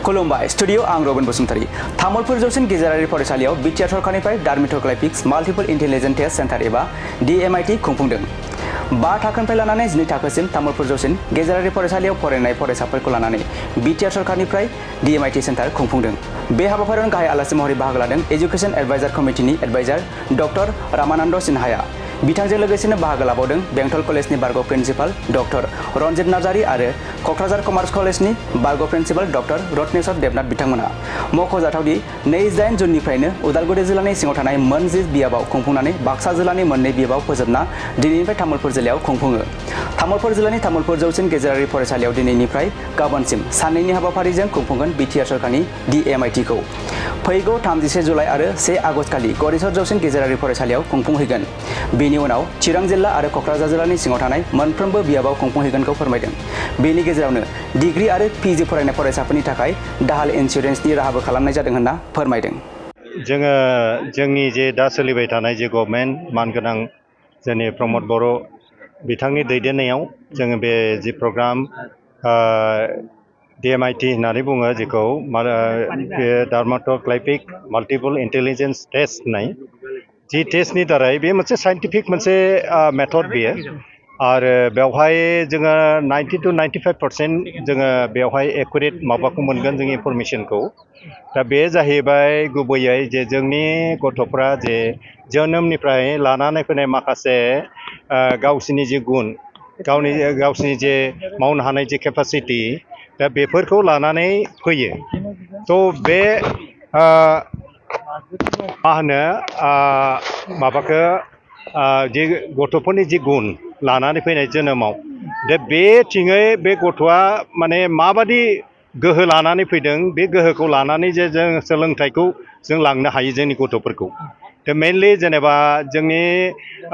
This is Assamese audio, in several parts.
खुलुमबाय स्टुडिअ आं रबिन बसुमतारी तामुलपुर जौसिन गेजेरारि फरायसालियाव बिटिआर सरकारनिफ्राय डार्मेटोग्लाइपिक्स माल्टिपल इन्टेलिजेन्स टेस्ट सेन्टार एबा DMIT खुंफुंदों। 5 थाखोनिफ्राय लानानै 12 थाखोसिम तामुलपुर जौसिन गेजेरारि फरायसालियाव फरायनाय फरायसाफोरखौ लानानै बिटिआर सरकारनिफ्राय DMIT सेन्टार खुंफुंदों। बे हाबाफारियाव गाहाय आलासि महरै बाहागो लादों एजुकेशन एडभाइजार कमिटिनि एडभाइजार डक्टर रामानन्द सिन्हाया। बिथांजों लोगोसेनो बाहागो लाबावदों बेंटल कलेजनि बारग' प्रिन्सिपाल डक्टर रन्जित नार्जारी आरो क'क्राझार कमार्स कलेजनि बारग' प्रिन्सिपाल डक्टर रत्नेश्वर देबनाथ बिथांमोना। मख'जाथावदि 28 जुननिफ्रायनो उदालगुरि जिल्लानि सिङाव थानाय मोन 10 बियाबाव खुंफुंनानै बाक्सा जिल्लानि मोननै बियाबाव फोजोबना दिनैनिफ्राय तामुलपुर जिल्लायाव खुंफुङो। तामुलपुर जिल्लानि तामुलपुर जौसिन गेजेरारि फरायसालियाव दिनैनिफ्राय गाबोनसिम साननैनि हाबाफारिजों खुंफुंगोन बिटिआर सरकारनि DMIT-खौ। फैगौ 31 जुलाइ आरो 1 आगस्तखालि गरेस्वर जौसिन गेजेरारि फरायसालियाव खुंफुंहैगोन। बेनि उनाव चिरां जिल्ला आरो क'क्राझार जिल्लानि सिङाव थानाय मोनफ्रोमबो बियाबाव खुंफुंहैगोनखौ फोरमायदों। बेनि गेजेरावनो डिग्री आरो PG फरायनाय फरायसाफोरनि थाखाय दाहाल इन्सुरेन्सनि राहाबो खालामनाय जादों होनना फोरमायदों। जोङो जोंनि जे दा सोलिबाय थानाय जे गभर्नमेन्ट मानगोनां जोंनि प्रमद बर' बिथांनि दैदेननायाव जोङो बे जि प्रग्राम DMIT होननानै बुङो जेखौ बे डार्मेटोग्लाइपिक माल्टिपल इन्टेलिजेन्स टेस्ट होननाय जि टेस्टनि दारै बे मोनसे साइन्टिफिक मोनसे मेथड बेयो आरो बेवहाय जोङो 90 to 95% जोङो बेवहाय एकुरेट माबाखौ मोनगोन जों इनफरमेसनखौ। दा बे जाहैबाय गुबैयै जे जोंनि गथ'फ्रा जे जोनोमनिफ्राय लानानै फैनाय माखासे गावसिनि जि गुन गावसिनि जे मावनो हानाय जे केपासिटि दा बेफोरखौ लानानै फैयो। थ' बे मा होनो माबाखौ जे गथ'फोरनि जि गुन लानानै फैनाय जोनोमाव दा बेथिङै बे गथ'आ माने माबादि गोहो लानानै फैदों बे गोहोखौ लानानै जे जों सोलोंथाइखौ जों लांनो हायो जोंनि गथ'फोरखौ। दा मेनलि जेनेबा जोंनि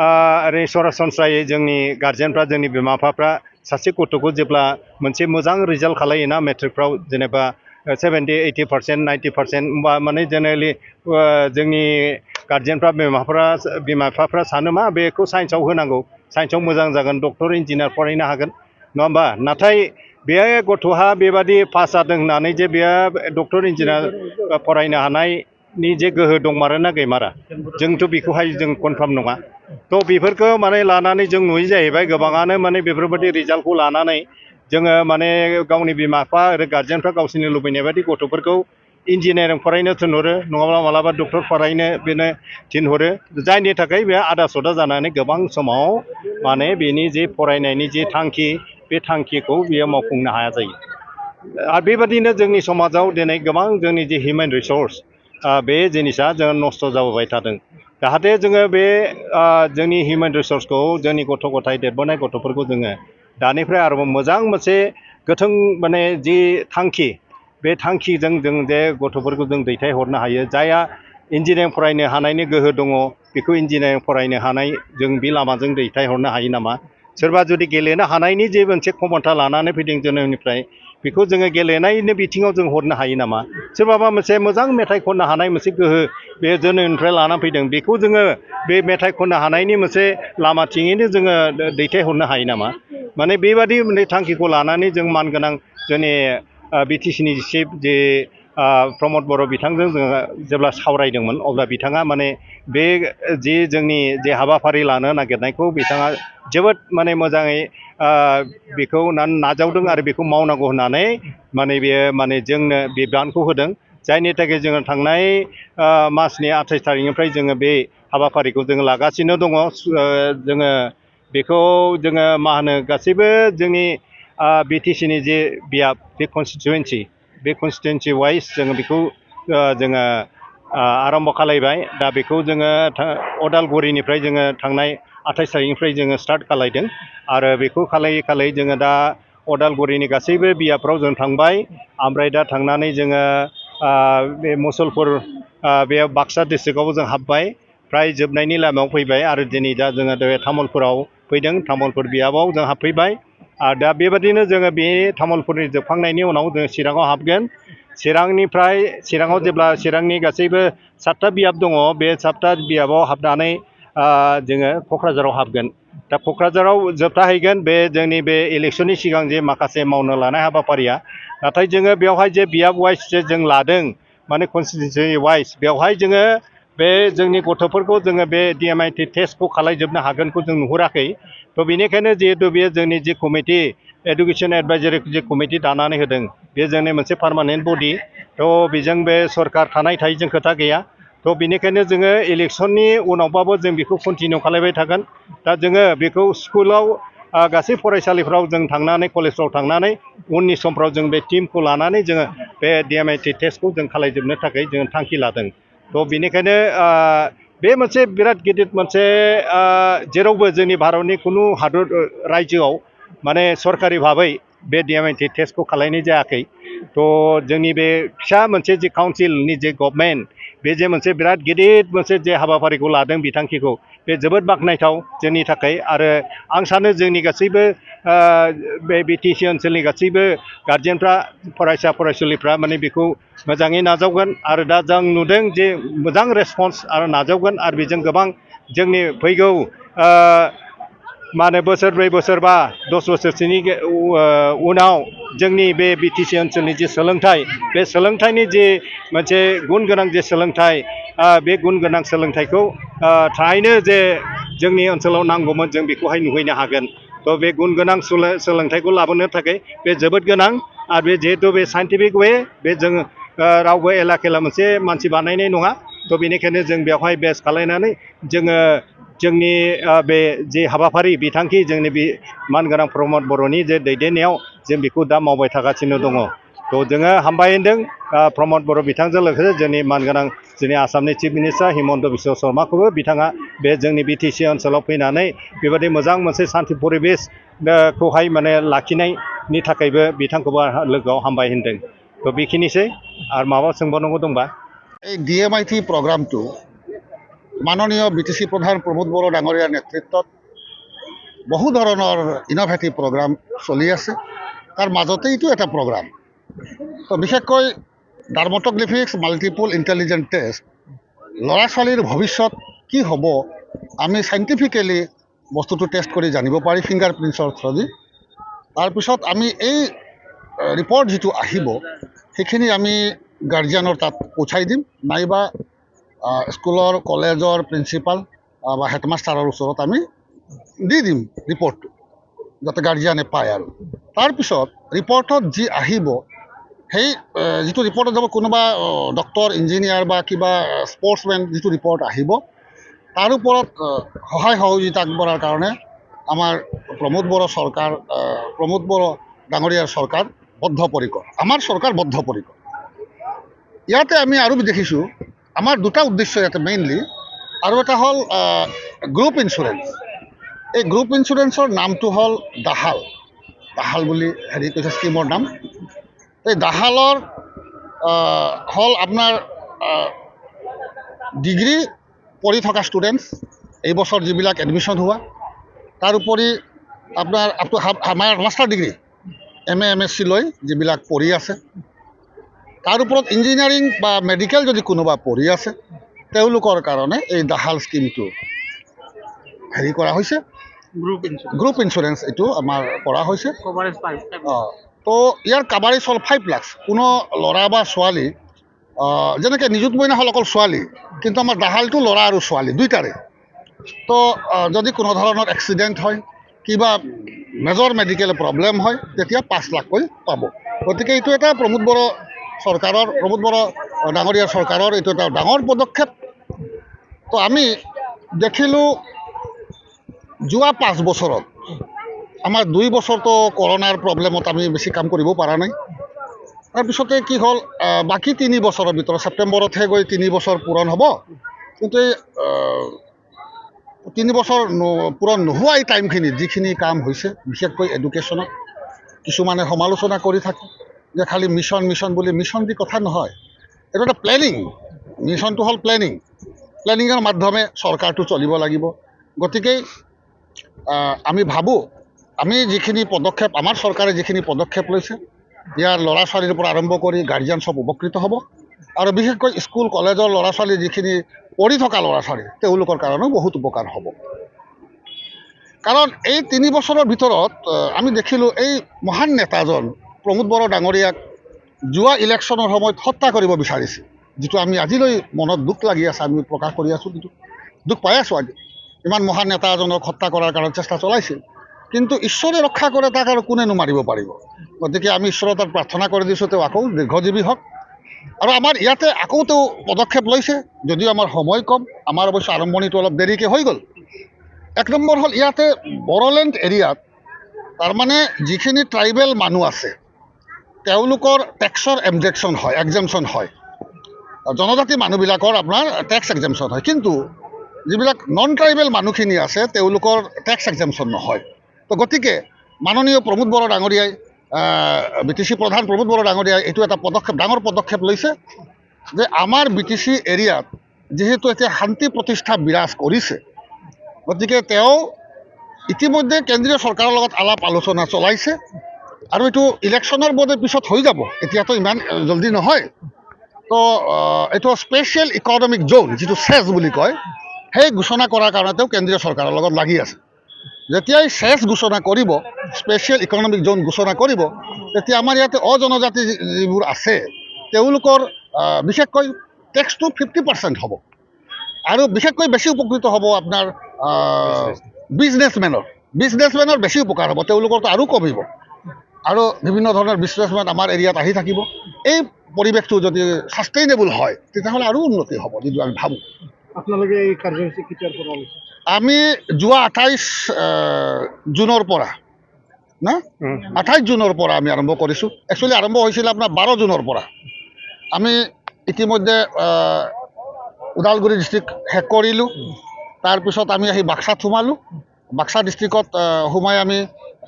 ओरै सरासनस्रायै जोंनि गार्जेनफ्रा जोंनि बिमा बिफाफ्रा सासे गथ'खौ जेब्ला मोनसे मोजां रिजाल्ट खालायोना मेट्रिकफ्राव जेनेबा 70, 80%, 90% होमबा माने जेनेरेलि जोंनि गार्जेनफ्रा बिमा बिफाफ्रा सानो मा बेखौ साइन्सआव होनांगौ, साइन्सआव मोजां जागोन, डक्टर इन्जिनियार फरायनो हागोन नङा होमबा। नाथाय बे गथ'हा बेबादि पास जादों होननानै जे बेयो डक्टर इन्जिनियार फरायनो हानायनि जे गोहो दंमारोना गैमारा जोंथ' बेखौहाय जों कनफार्म नङा। थ' बेफोरखौ माने लानानै जों नुयो जाहैबाय गोबाङानो माने बेफोरबायदि रिजाल्टखौ लानानै जोङो माने गावनि बिमा बिफा आरो गार्जेनफ्रा गावसोरनि लुबैनाय बायदि गथ'फोरखौ इन्जिनियारिं फरायनो थिनहरो नङाब्ला मालाबा डक्टर फरायनो बेनो थिनहरो जायनि थाखाय बे आदा सदा जानानै गोबां समाव माने बेनि जे फरायनायनि जे थांखि बे थांखिखौ बियो मावफुंनो हाया जायो। आरो बेबादिनो जोंनि समाजाव दिनै गोबां जोंनि जे हिउमेन रिसर्स बे जिनिसा जों नस्थ' जाबोबाय थादों। जाहाथे जोङो बे जोंनि हिउमेन रिसर्सखौ जोंनि गथ' गथाय देरबोनाय गथ'फोरखौ जोङो दानिफ्राय आरोबाव मोजां मोनसे गोथों माने जि थांखि बे थांखिजों जों जे गथ'फोरखौ जों दैथायहरनो हायो। जायहा इन्जिनियारिं फरायनो हानायनि गोहो दङ बेखौ इन्जिनियारिं फरायनो हानाय जों बे लामाजों दैथायहरनो हायो नामा। सोरबा जुदि गेलेनो हानायनि जे मोनसे क्षमता लानानै फैदों जोनोमनिफ्राय बेखौ जोङो गेलेनायनि बिथिङाव जों हरनो हायो नामा। सोरबाबा मोनसे मोजां मेथाइ खननो हानाय मोनसे गोहो बे जोनोमनिफ्राय लानानै फैदों बेखौ जोङो बे मेथाइ खननो हानायनि मोनसे लामाथिङैनो जोङो दैथायहरनो हायो नामा। माने बेबादि मोनसे थांखिखौ लानानै जों मानगोनां जोंनि BTC-नि चिफ जे प्रमद बर' बिथांजों जोङो जेब्ला सावरायदोंमोन अब्ला बिथाङा माने बे जि जोंनि जे हाबाफारि लानो नागिरनायखौ बिथाङा जोबोद माने मोजाङै बेखौ नाजावदों आरो बेखौ मावनांगौ होननानै माने बेयो माने जोंनो बिबानखौ होदों। जायनि थाखाय जोङो थांनाय मासनि 28 थारिखनिफ्राय जोङो बे हाबाफारिखौ जोङो लागासिनो दङ। जोङो बेखौ जोङो मा होनो गासैबो जोंनि BTC-नि जे बियाब बे कनस्टिटुवेन्सि बे कनस्टिटुवेन्सि वाइज जोङो बेखौ जोङो आरम्भ खालायबाय। दा बेखौ जोङो अदालगुरिनिफ्राय जोङो थांनाय 28 थारिखनिफ्राय जोङो स्टार्ट खालायदों आरो बेखौ खालायै खालायै जोङो दा अदालगुरिनि गासैबो बियाबफ्राव जों थांबाय। ओमफ्राय दा थांनानै जोङो बे मुसलपुर बे बाक्सा डिस्ट्रिक्टआवबो जों हाबबाय फ्राय जोबनायनि लामायाव फैबाय आरो दिनै दा जोङो तामुलपुराव फैदों। तामुलपुर बियाबाव जों हाबफैबाय आरो दा बेबादिनो जोङो बे तामुलपुरनि जोबखांनायनि उनाव जोङो चिराङाव हाबगोन। चिराङाव जेब्ला चिरांनि गासैबो 7टा बियाब दङ बे 7टा बियाबाव हाबनानै जोङो क'क्राझाराव हाबगोन। दा क'क्राझाराव जोबथाहैगोन बे जोंनि बे इलेक्सननि सिगां जे माखासे मावनो लानाय हाबाफारिया नाथाय जोङो बेवहाय जे बियाब वाइस जे जों लादों माने कनस्टिटिउन्सि वाइस बेवहाय जोङो बे जोंनि गथ'फोरखौ जोङो बे DMIT टेस्टखौ खालायजोबनो हागोनखौ जों नुहुराखै थ' बेनिखायनो जिहेतु बेयो जोंनि जि कमिटि एडुकेसन एडभाइजारि जि कमिटि दानानै होदों बे जोंनि मोनसे पार्मानेन्ट बडि थ' बेजों बे सरकार थानाय थायैजों खोथा गैया थ' बेनिखायनो जोङो इलेक्सननि उनावबाबो जों बेखौ कन्टिनिउ खालायबाय थागोन दा जोङो बेखौ स्कुलाव गासै फरायसालिफ्राव जों थांनानै कलेजफ्राव थांनानै उननि समफ्राव जों बे टिमखौ लानानै जोङो बे DMIT टेस्टखौ जों खालायजोबनो थाखाय जोङो थांखि लादों थ' बेनिखायनो बे मोनसे बिराद गिदिर मोनसे जेरावबो जोंनि भारतनि खुनु हादर रायजोआव माने सरकारि भाबै बे DMIT टेस्टखौ खालायनाय जायाखै थ' जोंनि बे फिसा मोनसे जे काउन्सिलनि जे गभर्नमेन्ट बे जे मोनसे बिराद गिदिर मोनसे जे हाबाफारिखौ लादों बिथांखिखौ बे जोबोद बाख्नायथाव जोंनि थाखाय आरो आं सानो जोंनि गासैबो बे BTC ओनसोलनि गासैबो गार्जेनफ्रा फरायसा फरायसुलिफ्रा माने बेखौ मोजाङै नाजावगोन आरो दा जों नुदों जे मोजां रेसपन्स आरो नाजावगोन आरो बेजों गोबां जोंनि फैगौ मा होनो बोसोरब्रै बोसोरबा 10 बोसोरसोनि उनाव जोंनि बे BTC ओनसोलनि जे सोलोंथाइ बे सोलोंथाइनि जे मोनसे गुन गोनां जे सोलोंथाइ बे गुन गोनां सोलोंथाइखौ थारैनो जे जोंनि ओनसोलाव नांगौमोन जों बेखौहाय नुहैनो हागोन थ' बे गुन गोनां सोलोंथाइखौ लाबोनो थाखाय बे जोबोद गोनां आरो बे जिहेतु बे साइन्टिफिक वे बे जोङो रावबो एला खेला मोनसे मानसि बानायनाय नङा थ' बेनिखायनो जों बेवहाय बेस खालायनानै जोङो जोंनि बे जे हाबाफारि बिथांखि जोंनि बे मानगोनां प्रमद बर'नि जे दैदेननायाव जों बेखौ दा मावबाय थागासिनो दङ थ' जोङो हामबाय होनदों प्रमद बर' बिथांजों लोगोसे जोंनि मानगोनां जोंनि आसामनि चिफ मिनिस्टार हिमन्त बिश्व शर्माखौबो बिथाङा बे जोंनि BTC ओनसोलाव फैनानै बेबायदि मोजां मोनसे सान्थि परिबेस खौहाय माने लाखिनायनि थाखायबो बिथांखौबो लोगोआव हामबाय होनदों थ' बेखिनिसै आरो माबा सोंबावनांगौ दंबा এই DMIT প্ৰগ্ৰামটো মাননীয় BTC প্ৰধান প্ৰমোদ বড়ো ডাঙৰীয়াৰ নেতৃত্বত বহু ধৰণৰ ইন'ভেটিভ প্ৰগ্ৰাম চলি আছে তাৰ মাজতে এইটো এটা প্ৰগ্ৰাম তো বিশেষকৈ ডাৰ্মটগ্লিফিক্স মাল্টিপল ইণ্টেলিজেণ্ট টেষ্ট ল'ৰা ছোৱালীৰ ভৱিষ্যত কি হ'ব আমি চাইণ্টিফিকেলি বস্তুটো টেষ্ট কৰি জানিব পাৰি ফিংগাৰ প্ৰিণ্টছৰ থ্ৰুদি তাৰপিছত আমি এই ৰিপৰ্ট যিটো আহিব সেইখিনি আমি গাৰ্জিয়ানৰ তাত পঠাই দিম নাইবা স্কুলৰ কলেজৰ প্ৰিন্সিপাল বা হেডমাষ্টাৰৰ ওচৰত আমি দি দিম ৰিপৰ্টটো যাতে গাৰ্জিয়ানে পায় আৰু তাৰপিছত ৰিপৰ্টত যি আহিব সেই যিটো ৰিপৰ্টত যাব কোনোবা ডক্টৰ ইঞ্জিনিয়াৰ বা কিবা স্পৰ্টছমেন যিটো ৰিপৰ্ট আহিব তাৰ ওপৰত সহায় সহযোগিতা আগবঢ়াৰ কাৰণে আমাৰ প্ৰমোদ বড়ো চৰকাৰ প্ৰমোদ বড়ো ডাঙৰীয়াৰ চৰকাৰ বদ্ধপৰিকৰ আমাৰ চৰকাৰ বদ্ধপৰিকৰ ইয়াতে আমি আৰু দেখিছোঁ আমাৰ দুটা উদ্দেশ্য ইয়াতে মেইনলি আৰু এটা হ'ল গ্ৰুপ ইঞ্চুৰেঞ্চ এই গ্ৰুপ ইঞ্চুৰেঞ্চৰ নামটো হ'ল দাহাল বুলি হেৰি কৈছে স্কিমৰ নাম এই দাহালৰ হ'ল আপোনাৰ ডিগ্ৰী পঢ়ি থকা ষ্টুডেণ্টছ এই বছৰ যিবিলাক এডমিশ্যন হোৱা তাৰোপৰি আপোনাৰ আমাৰ মাষ্টাৰ ডিগ্ৰী MA MSc লৈ যিবিলাক পঢ়ি আছে তাৰ ওপৰত ইঞ্জিনিয়াৰিং বা মেডিকেল যদি কোনোবা পঢ়ি আছে তেওঁলোকৰ কাৰণে এই দাহাল স্কিমটো হেৰি কৰা হৈছে গ্ৰুপ ইঞ্চুৰেঞ্চ এইটো আমাৰ কৰা হৈছে তো ইয়াৰ কাভাৰেজ হ'ল 5 লাখ কোনো ল'ৰা বা ছোৱালী যেনেকৈ নিযুত মইনা হ'ল অকল ছোৱালী কিন্তু আমাৰ দাহালটো ল'ৰা আৰু ছোৱালী দুইটাৰে তো যদি কোনো ধৰণৰ এক্সিডেণ্ট হয় কিবা মেজৰ মেডিকেল প্ৰব্লেম হয় তেতিয়া 5 লাখকৈ পাব গতিকে এইটো এটা প্ৰমোদ বড়ো ডাঙৰীয়াৰ চৰকাৰৰ এইটো এটা ডাঙৰ পদক্ষেপ তো আমি দেখিলোঁ যোৱা 5 বছৰত আমাৰ 2 বছৰতো কৰোণাৰ প্ৰব্লেমত আমি বেছি কাম কৰিব পৰা নাই তাৰপিছতে কি হ'ল বাকী 3 বছৰৰ ভিতৰত ছেপ্টেম্বৰতহে গৈ 3 বছৰ পূৰণ হ'ব কিন্তু এই 3 বছৰ পূৰণ নোহোৱা এই টাইমখিনিত যিখিনি কাম হৈছে বিশেষকৈ এডুকেশ্যনত কিছুমানে সমালোচনা কৰি থাকে যে খালি মিছন বুলি মিছন দি কথা নহয় এইটো এটা প্লেনিং মিছনটো হ'ল প্লেনিঙৰ মাধ্যমে চৰকাৰটো চলিব লাগিব গতিকে আমি ভাবোঁ আমি যিখিনি পদক্ষেপ আমাৰ চৰকাৰে যিখিনি পদক্ষেপ লৈছে ইয়াৰ ল'ৰা ছোৱালীৰ পৰা আৰম্ভ কৰি গাৰ্জিয়ান চব উপকৃত হ'ব আৰু বিশেষকৈ স্কুল কলেজৰ ল'ৰা ছোৱালী যিখিনি পঢ়ি থকা ল'ৰা ছোৱালী তেওঁলোকৰ কাৰণেও বহুত উপকাৰ হ'ব কাৰণ এই 3 বছৰৰ ভিতৰত আমি দেখিলোঁ এই মহান নেতাজন প্ৰমোদ বড়ো ডাঙৰীয়াক যোৱা ইলেকশ্যনৰ সময়ত হত্যা কৰিব বিচাৰিছে, যিটো আমি আজিলৈ মনত দুখ লাগি আছে, আমি প্ৰকাশ কৰি আছোঁ, যিটো দুখ পাই আছোঁ আজি। ইমান মহান নেতা এজনক হত্যা কৰাৰ কাৰণে চেষ্টা চলাইছিল, কিন্তু ঈশ্বৰে ৰক্ষা কৰে, তাক আৰু কোনেনো মাৰিব পাৰিব। গতিকে আমি ঈশ্বৰৰ তাত প্ৰাৰ্থনা কৰি দিছোঁ তেওঁ আকৌ দীৰ্ঘজীৱী হওক। আৰু আমাৰ ইয়াতে আকৌ তেওঁ পদক্ষেপ লৈছে, যদিও আমাৰ সময় কম, আমাৰ অৱশ্যে আৰম্ভণিটো অলপ দেৰিকৈ হৈ গ'ল। 1 নম্বৰ হ'ল ইয়াতে বড়োলেণ্ড এৰিয়াত তাৰমানে যিখিনি ট্ৰাইবেল মানুহ আছে তেওঁলোকৰ টেক্সৰ এক্সেমশ্যন হয়, জনজাতি মানুহবিলাকৰ আপোনাৰ টেক্স এক্সেমশ্যন হয়, কিন্তু যিবিলাক নন ট্ৰাইবেল মানুহখিনি আছে তেওঁলোকৰ টেক্স এক্সেমশ্যন নহয়। তো গতিকে মাননীয় প্ৰমোদ বড়ো ডাঙৰীয়াই BTC প্ৰধান প্ৰমোদ বড়ো ডাঙৰীয়াই এইটো এটা ডাঙৰ পদক্ষেপ লৈছে যে আমাৰ BTC এৰিয়াত যিহেতু এতিয়া শান্তি প্ৰতিষ্ঠা বিৰাজ কৰিছে, গতিকে তেওঁ ইতিমধ্যে কেন্দ্ৰীয় চৰকাৰৰ লগত আলাপ আলোচনা চলাইছে আৰু এইটো ইলেকশ্যনৰ বোধে পিছত হৈ যাব, এতিয়াতো ইমান জলদি নহয়। তো এইটো স্পেচিয়েল ইকনমিক জ'ন, যিটো চেছ বুলি কয়, সেই ঘোষণা কৰাৰ কাৰণে তেওঁ কেন্দ্ৰীয় চৰকাৰৰ লগত লাগি আছে। যেতিয়াই চেছ ঘোষণা কৰিব, স্পেচিয়েল ইকনমিক জ'ন ঘোষণা কৰিব, তেতিয়া আমাৰ ইয়াতে অজনজাতি যিবোৰ আছে তেওঁলোকৰ বিশেষকৈ টেক্সটো 50% হ'ব, আৰু বিশেষকৈ বেছি উপকৃত হ'ব আপোনাৰ বিজনেছমেনৰ বেছি উপকাৰ হ'ব, তেওঁলোকৰতো আৰু কমিব, আৰু বিভিন্ন ধৰণৰ বিজনেছমেন আমাৰ এৰিয়াত আহি থাকিব। এই পৰিৱেশটো যদি ছাষ্টেইনেবল হয় তেতিয়াহ'লে আৰু উন্নতি হ'ব, যিটো আমি ভাবোঁ। আপোনালোকে এই কাৰ্যসূচী কেতিয়াৰ পৰা লৈছে? আমি যোৱা 28 জুনৰ পৰা 28 জুনৰ পৰা আমি আৰম্ভ কৰিছোঁ। একচুৱেলি আৰম্ভ হৈছিল আপোনাৰ 12 জুনৰ পৰা। আমি ইতিমধ্যে ওদালগুৰি ডিষ্ট্ৰিক্ট শেষ কৰিলোঁ, তাৰপিছত আমি আহি বাক্সাত সোমালোঁ। বাক্সা ডিষ্ট্ৰিক্টত সোমাই আমি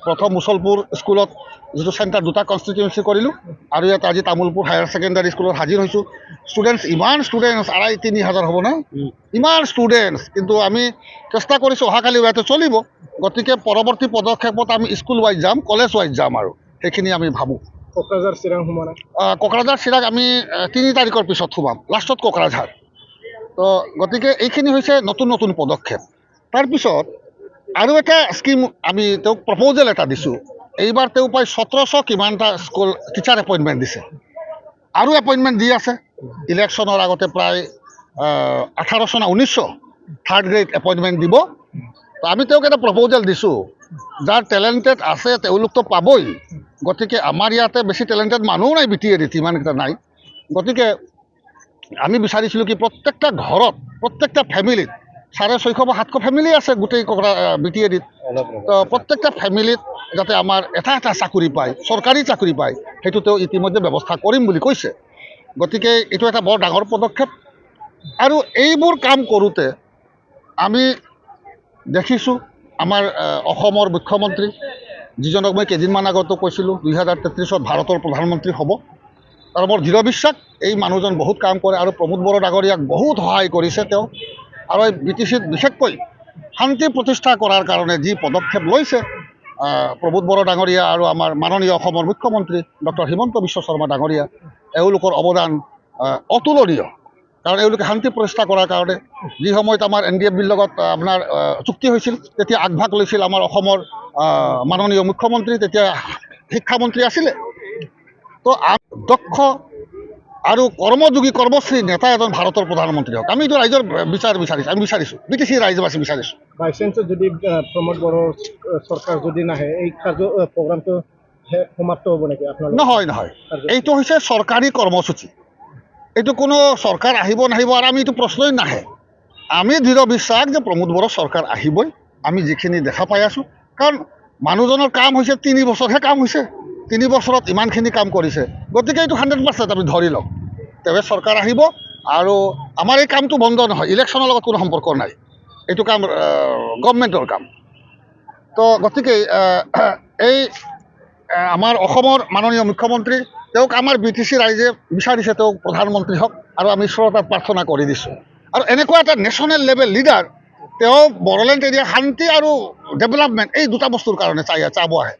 প্ৰথম মুছলপুৰ স্কুলত যিটো চেণ্টাৰ 2টা কনষ্টিটিউৱেঞ্চি কৰিলোঁ, আৰু ইয়াত আজি তামোলপুৰ হায়াৰ ছেকেণ্ডাৰী স্কুলত হাজিৰ হৈছোঁ। ইমান ষ্টুডেণ্টছ 2,500-3,000 হ'ব না, ইমান ষ্টুডেণ্টছ, কিন্তু আমি চেষ্টা কৰিছোঁ অহাকালি ইয়াতে চলিব। গতিকে পৰৱৰ্তী পদক্ষেপত আমি স্কুল ৱাইজ যাম, কলেজ ৱাইজ যাম, আৰু সেইখিনি আমি ভাবোঁ। কোকৰাঝাৰ চিৰাং সোমোৱা কোকৰাঝাৰ চিৰাং আমি 3 তাৰিখৰ পিছত সোমাম, লাষ্টত কোকৰাঝাৰ। তো গতিকে এইখিনি হৈছে নতুন নতুন পদক্ষেপ। তাৰপিছত আৰু এটা স্কিম আমি তেওঁক প্ৰপ'জেল এটা দিছোঁ। এইবাৰ তেওঁ প্ৰায় 1700 কিমানটা স্কুল টিচাৰ এপইণ্টমেণ্ট দিছে, আৰু এপইণ্টমেণ্ট দি আছে। ইলেকশ্যনৰ আগতে প্ৰায় 1800 না 1900 থাৰ্ড গ্ৰেড এপইণ্টমেণ্ট দিব। তো আমি তেওঁক এটা প্ৰপ'জেল দিছোঁ, যাৰ টেলেণ্টেড আছে তেওঁলোকতো পাবই, গতিকে আমাৰ ইয়াতে বেছি টেলেণ্টেড মানুহো নাই, BTAত ইমানকেইটা নাই। গতিকে আমি বিচাৰিছিলোঁ কি প্ৰত্যেকটা ঘৰত, প্ৰত্যেকটা ফেমিলিত 650 বা 700 ফেমিলি আছে গোটেই BTAত। তো প্ৰত্যেকটা ফেমিলিত যাতে আমাৰ এটা চাকৰি পায়, চৰকাৰী চাকৰি পায়, সেইটো তেওঁ ইতিমধ্যে ব্যৱস্থা কৰিম বুলি কৈছে। গতিকে এইটো এটা বৰ ডাঙৰ পদক্ষেপ। আৰু এইবোৰ কাম কৰোঁতে আমি দেখিছোঁ আমাৰ অসমৰ মুখ্যমন্ত্ৰী, যিজনক মই কেইদিনমান আগতো কৈছিলোঁ 2033 ভাৰতৰ প্ৰধানমন্ত্ৰী হ'ব, আৰু মোৰ দৃঢ় বিশ্বাস এই মানুহজন বহুত কাম কৰে, আৰু প্ৰমোদ বড়ো ডাঙৰীয়াক বহুত সহায় কৰিছে তেওঁ। আৰু এই BTCত বিশেষকৈ শান্তি প্ৰতিষ্ঠা কৰাৰ কাৰণে যি পদক্ষেপ লৈছে প্ৰমোদ বড়ো ডাঙৰীয়া আৰু আমাৰ মাননীয় অসমৰ মুখ্যমন্ত্ৰী ডক্টৰ হিমন্ত বিশ্ব শৰ্মা ডাঙৰীয়া, এওঁলোকৰ অৱদান অতুলনীয়। কাৰণ এওঁলোকে শান্তি প্ৰতিষ্ঠা কৰাৰ কাৰণে যি সময়ত আমাৰ NDFBৰ লগত আপোনাৰ চুক্তি হৈছিল, তেতিয়া আগভাগ লৈছিল আমাৰ অসমৰ মাননীয় মুখ্যমন্ত্ৰী, তেতিয়া শিক্ষামন্ত্ৰী আছিলে। তো দক্ষ আৰু কৰ্মযোগী কৰ্মশ্ৰী নেতা এজন ভাৰতৰ প্ৰধানমন্ত্ৰী হওক, আমি এইটো ৰাইজৰ আমি বিচাৰিছোঁ, BTC ৰাইজবাসী বিচাৰিছোঁ। বাই চান্সত যদি প্ৰমোদ বড়ো চৰকাৰ যদি নাহে, এই প্ৰগ্ৰামটো সমাপ্ত হ'ব নেকি আপোনাৰ? নহয়, এইটো হৈছে চৰকাৰী কৰ্মসূচী। এইটো কোনো চৰকাৰ আহিব নাহিব আৰু আমি এইটো প্ৰশ্নই নাহে। আমি দৃঢ় বিশ্বাস যে প্ৰমোদ বড়ো চৰকাৰ আহিবই, আমি যিখিনি দেখা পাই আছোঁ। কাৰণ মানুহজনৰ কাম হৈছে 3 বছৰহে কাম হৈছে, 3 বছৰত ইমানখিনি কাম কৰিছে। গতিকে এইটো 100% আমি ধৰি লওঁ, তেওঁ চৰকাৰ আহিব, আৰু আমাৰ এই কামটো বন্ধ নহয়, ইলেকশ্যনৰ লগত কোনো সম্পৰ্ক নাই, এইটো কাম গভৰ্ণমেণ্টৰ কাম। তো গতিকে এই আমাৰ অসমৰ মাননীয় মুখ্যমন্ত্ৰী, তেওঁক আমাৰ BTC ৰাইজে বিচাৰিছে তেওঁক প্ৰধানমন্ত্ৰী হওক, আৰু আমি ঈশ্বৰৰ তাত প্ৰাৰ্থনা কৰি দিছোঁ। আৰু এনেকুৱা এটা নেশ্যনেল লেভেল লিডাৰ, তেওঁ বড়োলেণ্ড এৰিয়া শান্তি আৰু ডেভেলপমেণ্ট এই 2টা বস্তুৰ কাৰণে চাব আহে।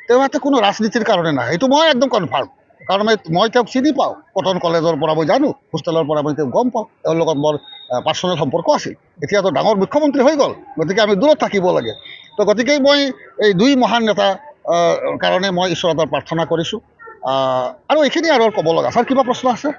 তেওঁ ইয়াতে কোনো ৰাজনীতিৰ কাৰণে নাহে, এইটো মই একদম কনফাৰ্ম। কাৰণ মই তেওঁক চিনি পাওঁ, কটন কলেজৰ পৰা মই জানো, হোষ্টেলৰ পৰা মই তেওঁক গম পাওঁ, তেওঁৰ লগত মোৰ পাৰ্চনেল সম্পৰ্ক আছিল। এতিয়াতো ডাঙৰ মুখ্যমন্ত্ৰী হৈ গ'ল, গতিকে আমি দূৰত থাকিব লাগে। তো গতিকে মই এই দুই মহান নেতা কাৰণে মই ঈশ্বৰৰ প্ৰাৰ্থনা কৰিছোঁ আৰু এইখিনি আৰু ক'ব লগা ছাৰ কিবা প্ৰশ্ন আছে